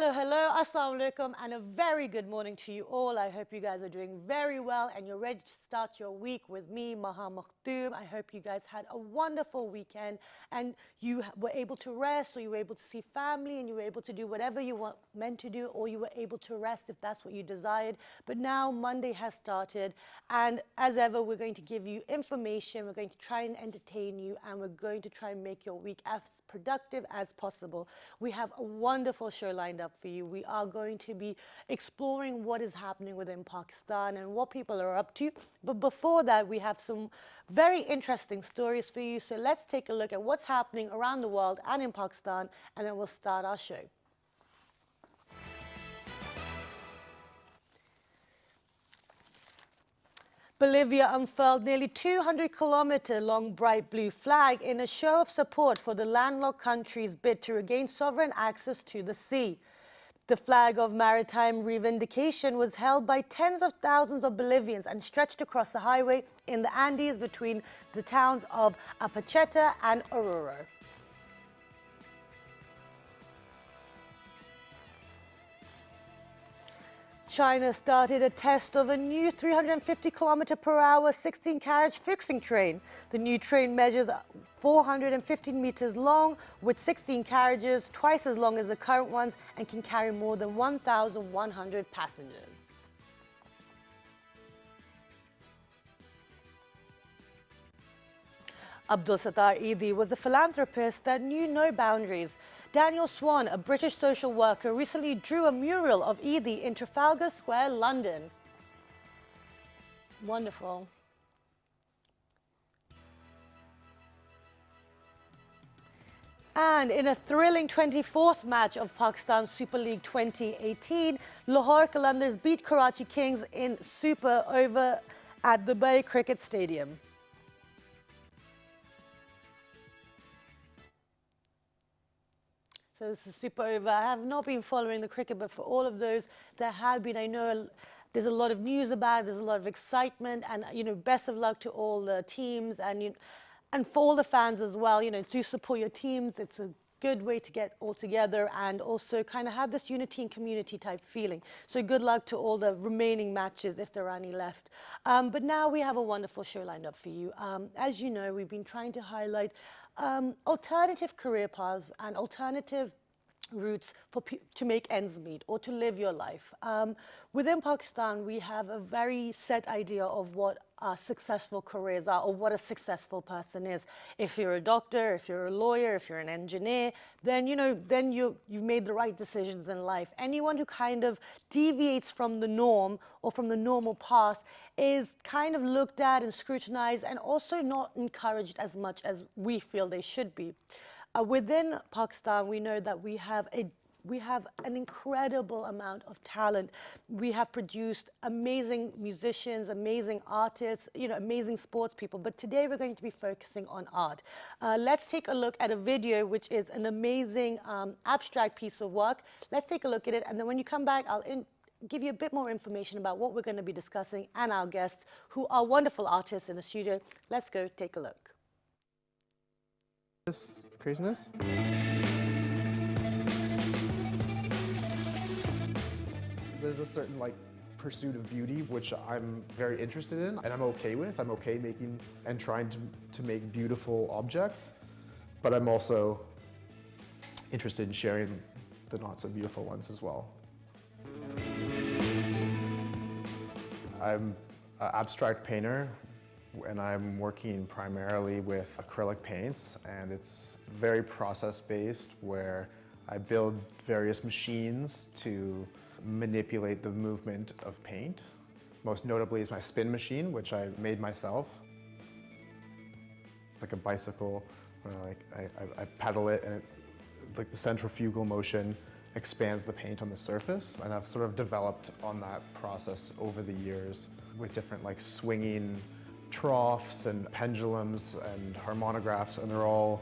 Hello, hello, assalamu alaikum, and a very good morning to you all. I hope you guys are doing very well and you're ready to start your week with me, Maha Makhtoom. I hope you guys had a wonderful weekend and you were able to rest, or you were able to see family, and you were able to do whatever you were meant to do, or you were able to rest if that's what you desired. But now Monday has started, and as ever, we're going to give you information, we're going to try and entertain you, and we're going to try and make your week as productive as possible. We have a wonderful show lined up for you. We are going to be exploring what is happening within Pakistan and what people are up to. But before that, we have some very interesting stories for you. So let's take a look at what's happening around the world and in Pakistan, and then we'll start our show. Bolivia unfurled nearly 200-kilometer-long bright blue flag in a show of support for the landlocked country's bid to regain sovereign access to the sea. The flag of maritime reivindication was held by tens of thousands of Bolivians and stretched across the highway in the Andes between the towns of Apacheta and Oruro. China started a test of a new 350-kilometer-per-hour 16-carriage fixing train. The new train measures 415 meters long with 16 carriages, twice as long as the current ones, and can carry more than 1,100 passengers. Abdul Sattar Eidi was a philanthropist that knew no boundaries. Daniel Swan, a British social worker, recently drew a mural of Eidi in Trafalgar Square, London. Wonderful. And in a thrilling 24th match of Pakistan's Super League 2018, Lahore Qalandars beat Karachi Kings in Super over at the Bay Cricket Stadium. So this is super over. I have not been following the cricket, but for all of those that have been, I know there's a lot of news about it, there's a lot of excitement, and best of luck to all the teams and for all the fans as well. Do support your teams. It's a good way to get all together and also kind of have this unity and community type feeling. So good luck to all the remaining matches if there are any left. But now we have a wonderful show lined up for you. As you know, we've been trying to highlight alternative career paths and alternative routes to make ends meet or to live your life. Within Pakistan, we have a very set idea of what successful careers are, or what a successful person is. If you're a doctor, if you're a lawyer, if you're an engineer, then you've made the right decisions in life. Anyone who kind of deviates from the norm or from the normal path is kind of looked at and scrutinized, and also not encouraged as much as we feel they should be. Within Pakistan, we know that we have an incredible amount of talent. We have produced amazing musicians, amazing artists, amazing sports people. But today we're going to be focusing on art. Let's take a look at a video, which is an amazing abstract piece of work. Let's take a look at it, and then when you come back, I'll give you a bit more information about what we're going to be discussing and our guests, who are wonderful artists in the studio. Let's go take a look. This craziness. There's a certain pursuit of beauty which I'm very interested in and I'm okay with. I'm okay making and trying to make beautiful objects, but I'm also interested in sharing the not so beautiful ones as well. I'm an abstract painter, and I'm working primarily with acrylic paints, and it's very process-based, where I build various machines to manipulate the movement of paint. Most notably is my spin machine, which I made myself. Like a bicycle, where I pedal it, and it's like the centrifugal motion expands the paint on the surface, and I've sort of developed on that process over the years with different swinging troughs and pendulums and harmonographs, and they're all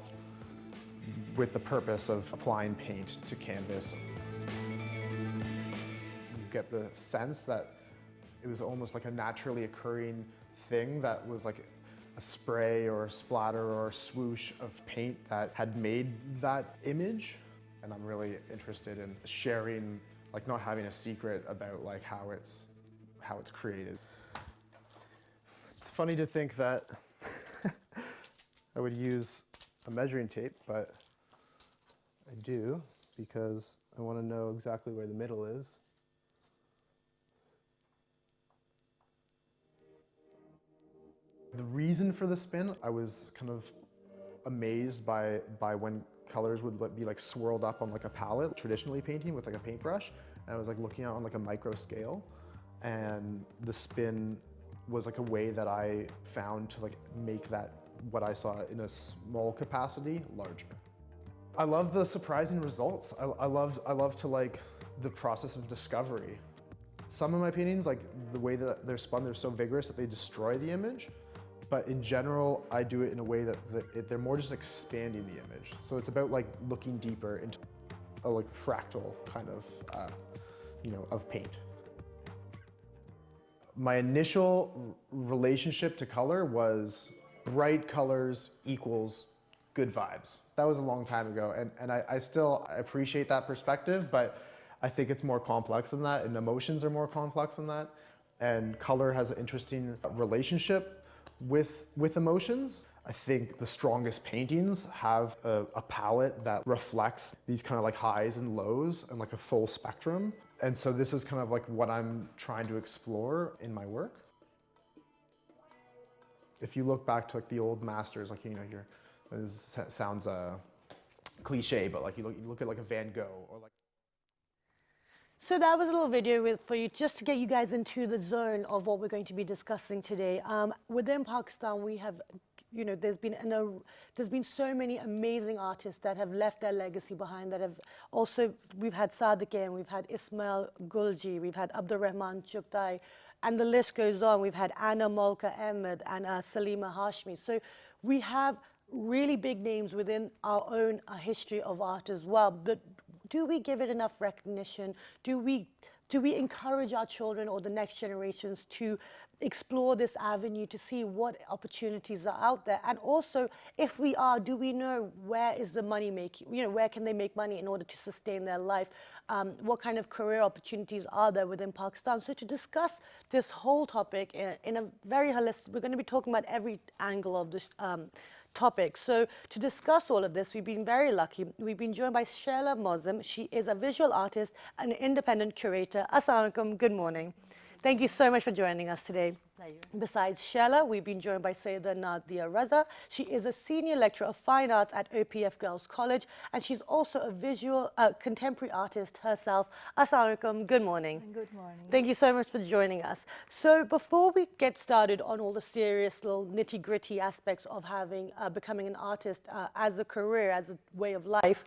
with the purpose of applying paint to canvas. You get the sense that it was almost like a naturally occurring thing that was like a spray or a splatter or a swoosh of paint that had made that image. and I'm really interested in sharing, like not having a secret about like how it's created. It's funny to think that I would use a measuring tape, but I do because I want to know exactly where the middle is. The reason for the spin, I was kind of amazed by when colors would be like swirled up on like a palette, traditionally painting with like a paintbrush, and I was like looking out on like a micro scale, and the spin was like a way that I found to like make that what I saw in a small capacity larger. I love the surprising results. I love to like the process of discovery. Some of my paintings, like the way that they're spun, they're so vigorous that they destroy the image. But in general, I do it in a way that they're more just expanding the image. So it's about like looking deeper into a like fractal kind of, of paint. My initial relationship to color was bright colors equals good vibes. That was a long time ago, and I still appreciate that perspective, but I think it's more complex than that, and emotions are more complex than that, and color has an interesting relationship with emotions. I think the strongest paintings have a palette that reflects these kind of like highs and lows and like a full spectrum. And so this is kind of like what I'm trying to explore in my work. If you look back to like the old masters, like, this sounds cliche, but like you look at like a Van Gogh or like. So that was a little video for you, just to get you guys into the zone of what we're going to be discussing today. Within Pakistan, we have, there's been so many amazing artists that have left their legacy behind. That have also, we've had Sadiq, we've had Ismail Gulji, we've had Abdurrahman Chugtai, and the list goes on. We've had Anna Molka Ahmed and Salima Hashmi. So we have really big names within our own history of art as well. But do we give it enough recognition? Do we encourage our children or the next generations to explore this avenue to see what opportunities are out there? And also, if we are, do we know where is the money making? Where can they make money in order to sustain their life? What kind of career opportunities are there within Pakistan? So to discuss this whole topic in a very holistic, we're going to be talking about every angle of this topic. So to discuss all of this, we've been very lucky. We've been joined by Sheila Mozum. She is a visual artist and independent curator. Assalamu alaikum. Good morning. Thank you so much for joining us today. Pleasure. Besides Sheila, we've been joined by Sayeda Nadia Raza. She is a senior lecturer of fine arts at OPF Girls College, and she's also a visual contemporary artist herself. Assalamu alaikum. Good morning. Good morning. Thank you so much for joining us. So before we get started on all the serious little nitty-gritty aspects of becoming an artist as a career, as a way of life,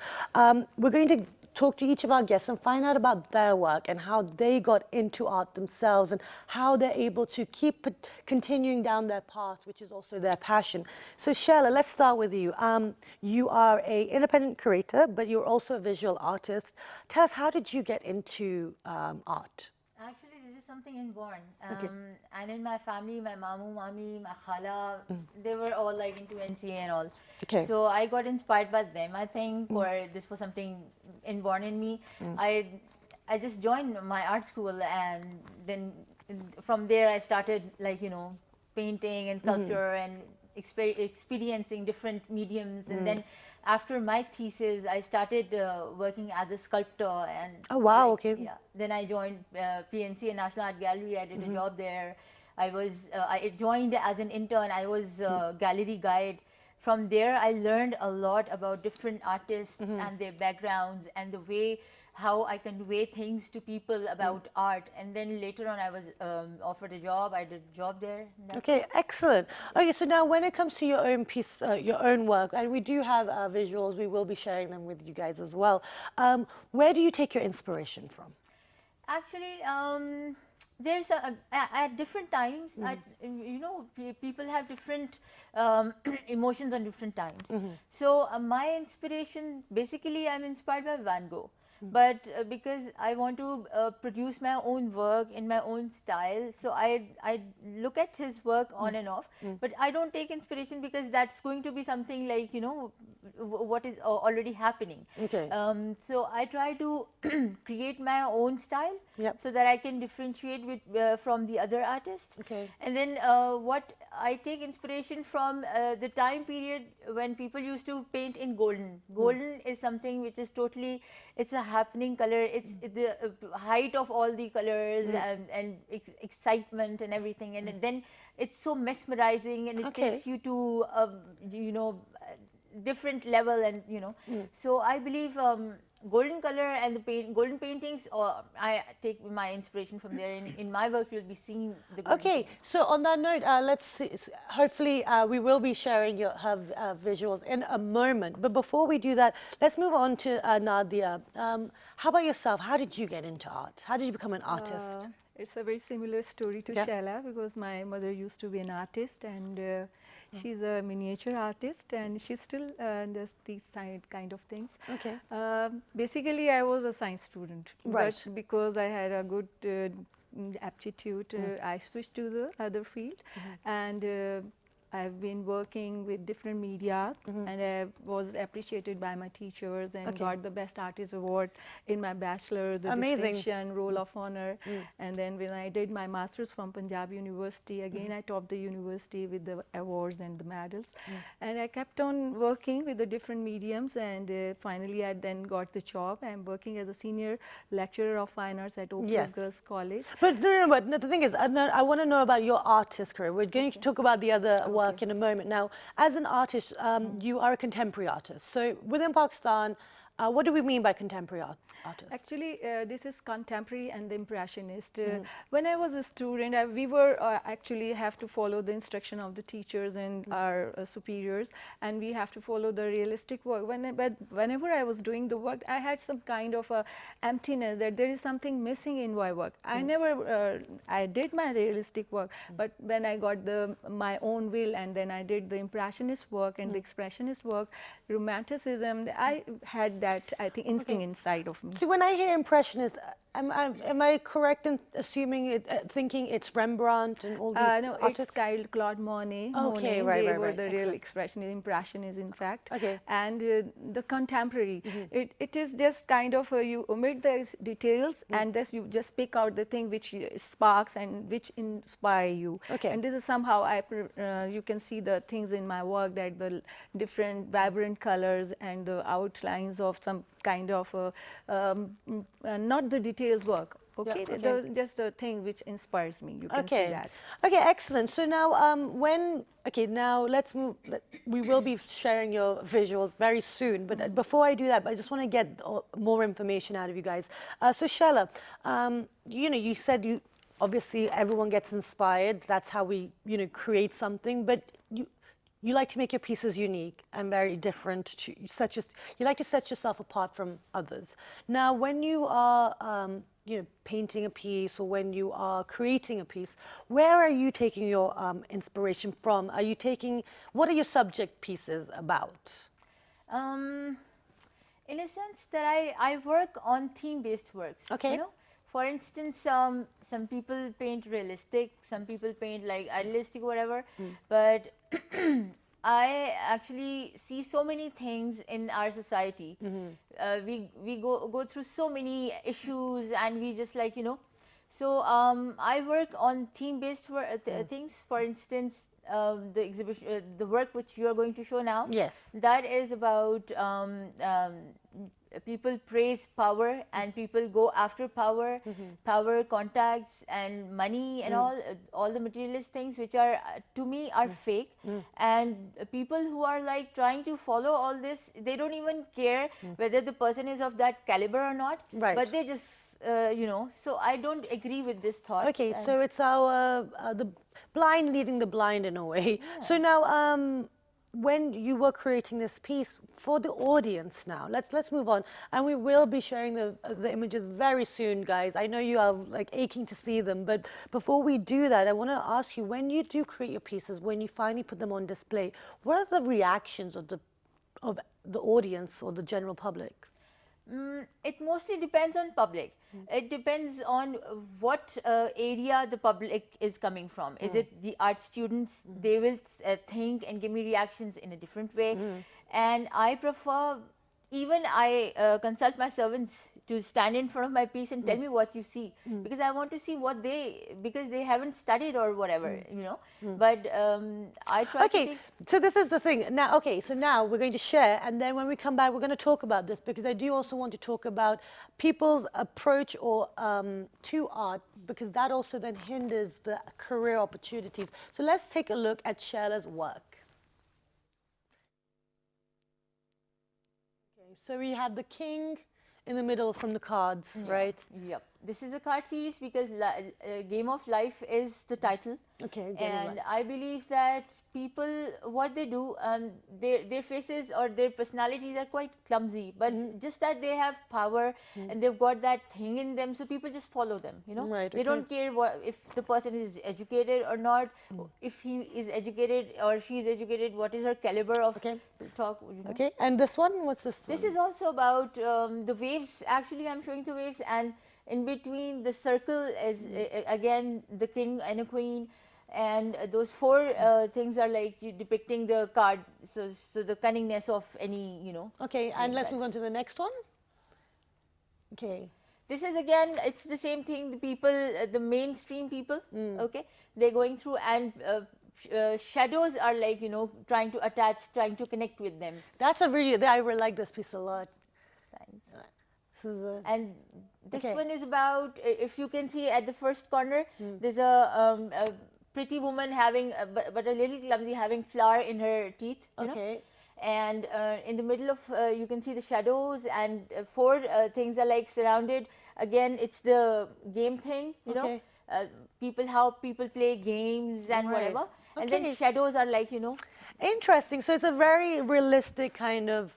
we're going to talk to each of our guests and find out about their work and how they got into art themselves and how they're able to keep continuing down their path, which is also their passion. So Sheila, let's start with you. You are an independent curator, but you're also a visual artist. Tell us, how did you get into art? Actually, this is something inborn. Okay. And in my family, my mamu, mami, my khala, they were all like into NCA and all. Okay. So I got inspired by them, I think, or this was something inborn in me. I just joined my art school, and then from there I started painting and sculpture and experiencing different mediums. And then after my thesis, I started working as a sculptor. And Oh, wow, okay. Yeah. Then I joined PNC and National Art Gallery. I did a job there. I joined as an intern. I was a gallery guide. From there, I learned a lot about different artists and their backgrounds and the way how I convey things to people about art. And then later on, I was offered a job. I did a job there. Okay, excellent. Okay, so now when it comes to your own piece, your own work, and we do have visuals, we will be sharing them with you guys as well. Where do you take your inspiration from? Actually, there's at different times, people have different emotions on different times. So my inspiration, basically, I'm inspired by Van Gogh. but because I want to produce my own work in my own style, so I look at his work on and off, but I don't take inspiration because that's going to be something like, you know, what is already happening. Okay. So I try to create my own style, Yep. so that I can differentiate with from the other artists. Okay. And then what I take inspiration from the time period when people used to paint in golden. Golden is something which is totally, it's a happening color. It's the height of all the colors and excitement and everything. And then it's so mesmerizing, and it Okay. takes you to you know, different level, and you know. So I believe golden color and the golden paintings, or I take my inspiration from there. In my work, you'll be seeing the golden Okay, paintings. so on that note, let's see, hopefully we will be sharing her visuals in a moment. But before we do that, let's move on to Nadia. How about yourself? How did you get into art? How did you become an artist? It's a very similar story to Yeah. Shaila, because my mother used to be an artist, and she's a miniature artist, and she still does these kind of things. Okay. Basically, I was a science student, Right. but because I had a good aptitude, I switched to the other field, and I've been working with different media, and I was appreciated by my teachers and Okay. got the Best Artist Award in my bachelor, the Amazing. distinction, Roll of Honor. And then when I did my master's from Punjab University, again I topped the university with the awards and the medals. And I kept on working with the different mediums, and finally I then got the job. I'm working as a senior lecturer of fine arts at Oak Yes. Grove Girls College. But no, but no, the thing is, I want to know about your artist career. We're going to talk about the other work in a moment. Now, as an artist, you are a contemporary artist. So within Pakistan, what do we mean by contemporary artist? Actually, this is contemporary and the impressionist. When I was a student, we were actually have to follow the instruction of the teachers and our superiors, and we have to follow the realistic work. But whenever I was doing the work, I had some kind of a emptiness, that there is something missing in my work. I never, I did my realistic work, but when I got my own will, and then I did the impressionist work and the expressionist work, romanticism, I had that, I think, instinct inside of me. See, when I hear impressionist, am I correct in assuming thinking it's Rembrandt and all these No, artists? it's Kyle, Claude Monet. Okay, Monet, right, they right, were right. the real Excellent. expressionist, impressionist, in fact. Okay. And the contemporary, it is just kind of you omit the details, and thus you just pick out the thing which sparks and which inspire you. Okay. And this is somehow you can see the things in my work, that the different vibrant colors and the outlines of some kind of not the details work. Okay, okay. just the thing which inspires me. You can Okay. see that. Okay, excellent. So now, now let's move. We will be sharing your visuals very soon. But before I do that, I just want to get more information out of you guys. So Shella, you said obviously everyone gets inspired. That's how we, create something. But you like to make your pieces unique and very different. You like to set yourself apart from others. Now, when you are painting a piece, or when you are creating a piece, where are you taking your inspiration from? What are your subject pieces about? In a sense that I work on theme-based works. Okay. You know? For instance, some people paint realistic, some people paint like idealistic, whatever. But I actually see so many things in our society. We go through so many issues, and we just So I work on theme-based things. For instance, the exhibition, the work which you are going to show now. Yes. That is about people praise power, and people go after power, power, contacts, and money, and all the materialist things, which are to me are fake. And people who are trying to follow all this, they don't even care whether the person is of that caliber or not. Right. But they just so I don't agree with this thought. Okay, so it's our the blind leading the blind in a way. Yeah. So now, when you were creating this piece for the audience, now let's move on, and we will be sharing the images very soon, guys. I know you are aching to see them, but before we do that, I want to ask you: when you do create your pieces, when you finally put them on display, what are the reactions of the audience or the general public? It mostly depends on public. It depends on what area the public is coming from. Is it the art students? They will think and give me reactions in a different way. And I prefer, even I consult my servants to stand in front of my piece and tell me what you see, because I want to see what because they haven't studied or whatever, you know. But I try to Okay, take. so this is the thing. Now, okay, so now we're going to share, and then when we come back, we're going to talk about this, because I do also want to talk about people's approach or to art, because that also then hinders the career opportunities. So let's take a look at Shaila's work. Okay, so we have the king in the middle from the cards, right? Yep. This is a card series because Game of Life is the title. Okay, And I believe that people, what they do, their faces or their personalities are quite clumsy, but just that they have power and they've got that thing in them, so people just follow them, you know. Right, They okay. don't care if the person is educated or not, if he is educated or she is educated, what is her caliber of talk, you know. Okay, and this one, what's this one? This is also about the waves. Actually, I'm showing the waves, and in between the circle is again the king and a queen, and those four things are like depicting the card. So the cunningness of any, you know. Okay, and let's move on to the next one. Okay. This is again, it's the same thing. The people, the mainstream people, okay, they're going through, and shadows are like, you know, trying to attach, trying to connect with them. That's a really, I really like this piece a lot. Thanks. This is a, And this Okay. one is about, if you can see at the first corner, there's a pretty woman having, but a little clumsy, having flour in her teeth. You know? okay. And in the middle of, you can see the shadows, and four things are like surrounded. Again, it's the game thing, you know. Okay. People, how people play games and Right. whatever. And then Okay. shadows are like, you know. Interesting. So it's a very realistic kind of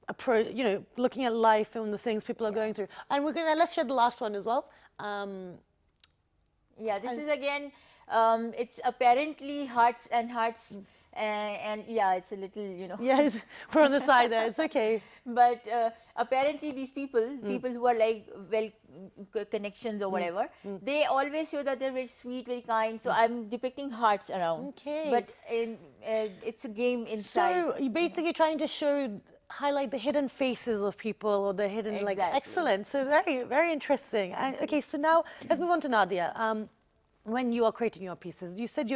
approach, you know, looking at life and the things people are going through. And we're gonna, let's share the last one as well. Yeah, this is again, it's apparently hearts and hearts. And yeah, it's a little, you know. Yes, we're on the side there. It's okay. But apparently these people who are like connections or whatever, they always show that they're very sweet, very kind. So I'm depicting hearts around. Okay. But it's a game inside. So you're basically trying to highlight the hidden faces of people, or the hidden, like, Exactly. excellent. So very, very interesting. And, okay, so now let's move on to Nadia. When you are creating your pieces, you said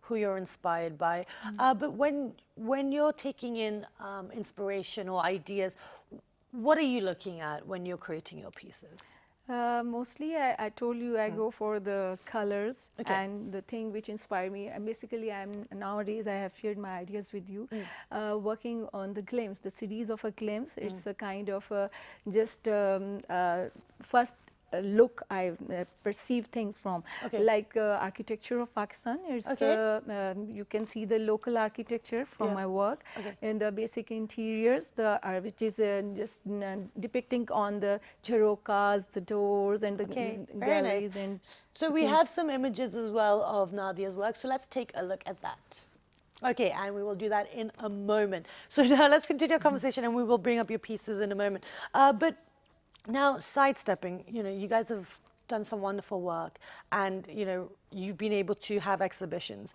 who you're inspired by, but when you're taking in inspiration or ideas, what are you looking at when you're creating your pieces? Mostly, I told you I go for the colors and the thing which inspire me. And basically, nowadays I have shared my ideas with you, working on the glimpse, the series of a glimpse. It's a kind of just first look I perceive things from, like architecture of Pakistan. It's you can see the local architecture from my work, and the basic interiors, which is just depicting on the jharokas, the doors, and the galleries. Nice. And so we have some images as well of Nadia's work. So let's take a look at that. Okay, and we will do that in a moment. So now let's continue our conversation, and we will bring up your pieces in a moment. But now, sidestepping, you know, you guys have done some wonderful work, and, you know, you've been able to have exhibitions.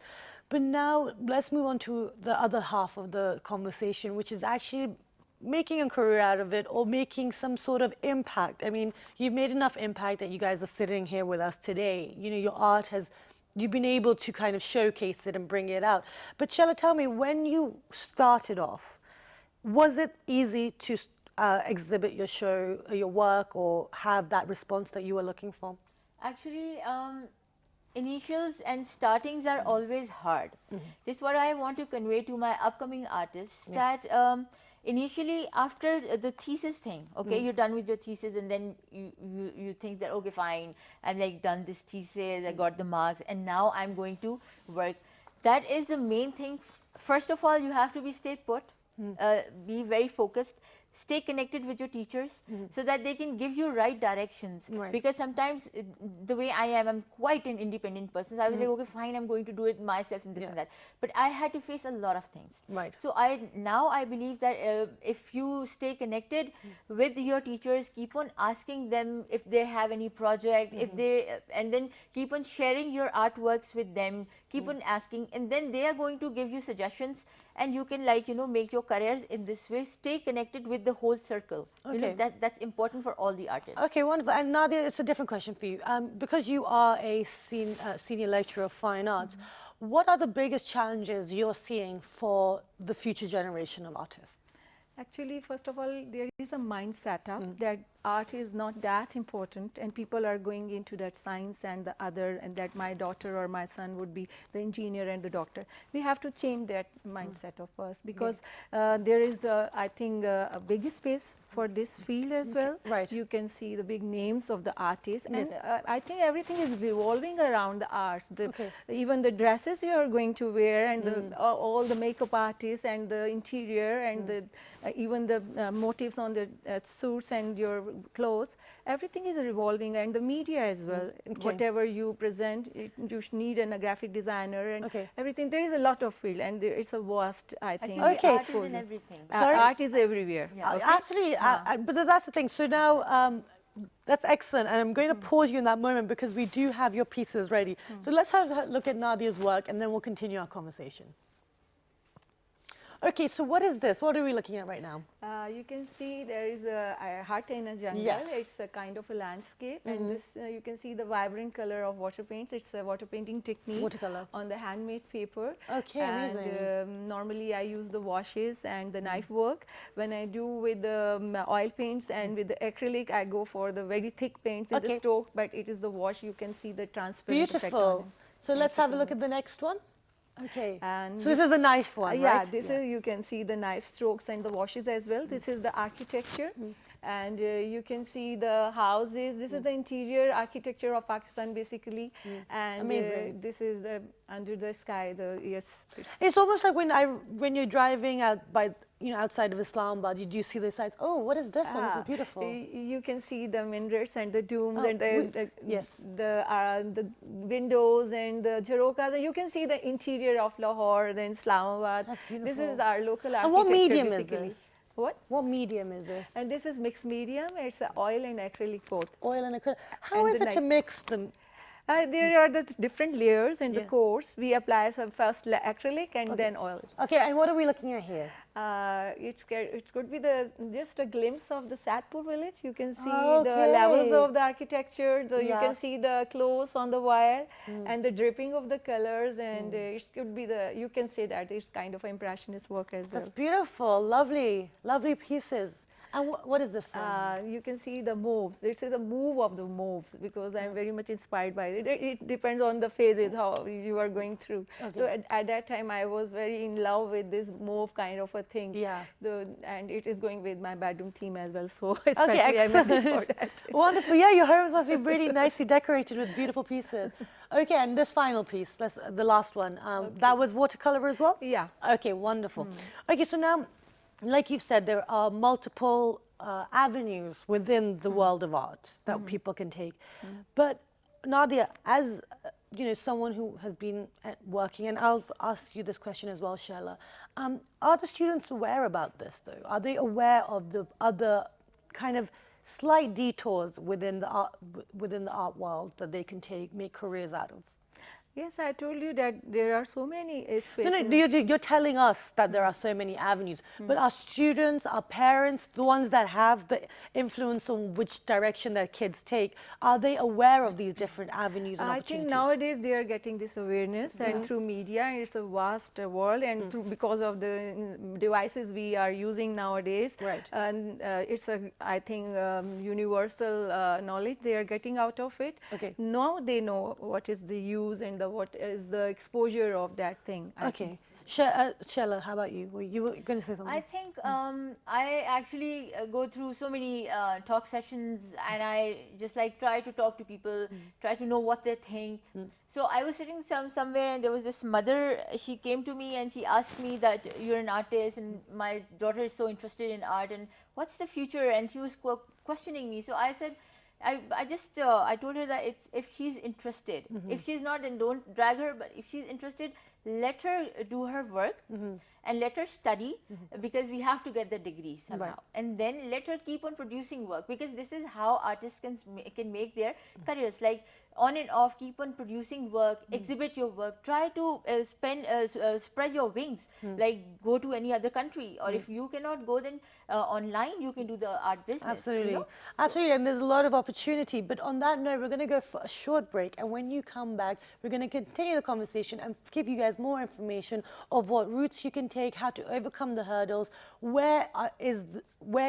But now let's move on to the other half of the conversation, which is actually making a career out of it, or making some sort of impact. I mean, you've made enough impact that you guys are sitting here with us today. You know, your art you've been able to kind of showcase it and bring it out. But Shaila, tell me, when you started off, was it easy to exhibit your show, your work, or have that response that you were looking for? Actually, initials and startings are always hard. This is what I want to convey to my upcoming artists, that initially, after the thesis thing, you're done with your thesis, and then you think that, okay, fine, I'm like done this thesis, I got the marks, and now I'm going to work. That is the main thing. First of all, you have to stay put, be very focused, stay connected with your teachers so that they can give you right directions. Right. Because sometimes the way I am, I'm quite an independent person. So I was like, okay, fine, I'm going to do it myself and this and that. But I had to face a lot of things. Right. So now I believe that if you stay connected with your teachers, keep on asking them if they have any project, if they, and then keep on sharing your artworks with them, keep on asking, and then they are going to give you suggestions, and you can, like, make your careers in this way. Stay connected with the whole circle. Okay. That's important for all the artists. Okay, wonderful. And Nadia, it's a different question for you. Because you are a senior lecturer of fine arts, what are the biggest challenges you're seeing for the future generation of artists? Actually, first of all, there is a mindset that art is not that important, and people are going into that science and the other, and that my daughter or my son would be the engineer and the doctor. We have to change that mindset of us, because there is, I think, a big space for this field as well. Right. You can see the big names of the artists, and I think everything is revolving around the arts. Even the dresses you are going to wear, and all the makeup artists, and the interior, and the even the motifs on the suits and your clothes, everything is revolving, and the media as well. Whatever you present, you need a graphic designer and everything. There is a lot of field, and there is a vast, I think. Art is in everything. Art is everywhere. Yeah. Absolutely, but that's the thing. So now, that's excellent, and I'm going to pause you in that moment because we do have your pieces ready. So let's have a look at Nadia's work, and then we'll continue our conversation. Okay, so what is this? What are we looking at right now? You can see there is a hut in a jungle. Yes. It's a kind of a landscape, and this you can see the vibrant color of water paints. It's a water painting technique Watercolor. on the handmade paper. Okay, and amazing. normally I use the washes and the knife work. When I do with the oil paints and with the acrylic, I go for the very thick paints in the stroke, but it is the wash. You can see the transparent effect on Beautiful. it. So let's have a look at the next one. Okay. And so this is the knife one, yeah, right? this is, you can see the knife strokes and the washes as well. This is the architecture, and you can see the houses. This is the interior architecture of Pakistan, basically, and Amazing. this is the under the sky. It's almost like when you're driving out by outside of Islamabad, you do see those sites. Oh, what is this one? This is beautiful. You can see the minarets and the domes and yes, the windows and the jharokas, and you can see the interior of Lahore, then Islamabad. That's beautiful. This is our local architecture. And what medium basically. is this? What? What medium is this? And this is mixed medium. It's oil and acrylic both. Oil and acrylic. How is it to mix them? There are the different layers in the course. We apply some first acrylic and then oil. Okay, and what are we looking at here? It could be just a glimpse of the Satpur village. You can see the Okay. levels of the architecture. You can see the clothes on the wire and the dripping of the colors, and it could be you can say that it's kind of impressionist work as well. That's beautiful, lovely, lovely pieces. And what is this one? You can see the moves. This is a move of the moves, because I'm very much inspired by it. It depends on the phases, how you are going through. Okay. So at that time, I was very in love with this move kind of a thing. Yeah. And it is going with my bedroom theme as well. So especially I'm ready for that. Wonderful. Yeah, your homes must be really nicely decorated with beautiful pieces. Okay, and this final piece, the last one, that was watercolor as well? Yeah. Okay, wonderful. Okay, so now, like you've said, there are multiple avenues within the world of art that people can take. But Nadia, as someone who has been working, and I'll ask you this question as well, Shaila, are the students aware about this though? Are they aware of the other kind of slight detours within the art world that they can make careers out of? Yes, I told you that there are so many spaces. No, you're telling us that there are so many avenues, but our students, our parents, the ones that have the influence on which direction their kids take, are they aware of these different avenues and I opportunities? think nowadays they are getting this awareness, and through media, and it's a vast world, and because of the devices we are using nowadays, Right. And it's I think universal knowledge they are getting out of it. Okay. Now they know what is the use and what is the exposure of that thing. I Okay. think. Shella, how about you? You were going to say something? I think I actually go through so many talk sessions, and I just like try to talk to people, try to know what they think. So I was sitting somewhere, and there was this mother. She came to me and she asked me that you're an artist, and my daughter is so interested in art, and what's the future? And she was questioning me. So I said, I told her that it's if she's interested. If she's not, then don't drag her. But if she's interested, let her do her work and let her study, because we have to get the degree somehow. Right. And then let her keep on producing work, because this is how artists can make their careers. Like on and off, keep on producing work, exhibit your work, try to spread your wings, like go to any other country, or if you cannot go, then online you can do the art business. Absolutely. You know? Absolutely, and there's a lot of opportunity. But on that note, we're going to go for a short break, and when you come back, we're going to continue the conversation and give you guys more information of what routes you can take, how to overcome the hurdles, where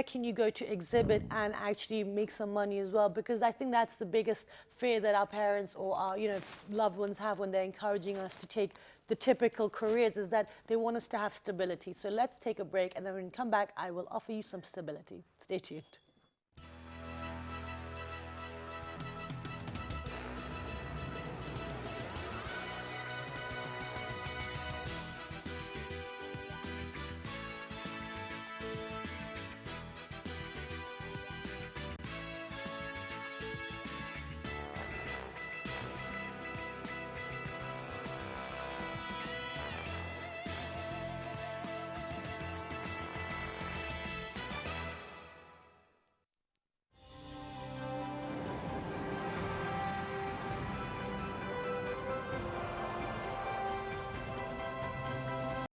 can you go to exhibit and actually make some money as well, because I think that's the biggest fear that our parents or our loved ones have when they're encouraging us to take the typical careers, is that they want us to have stability. So let's take a break, and then when we come back, I will offer you some stability. Stay tuned.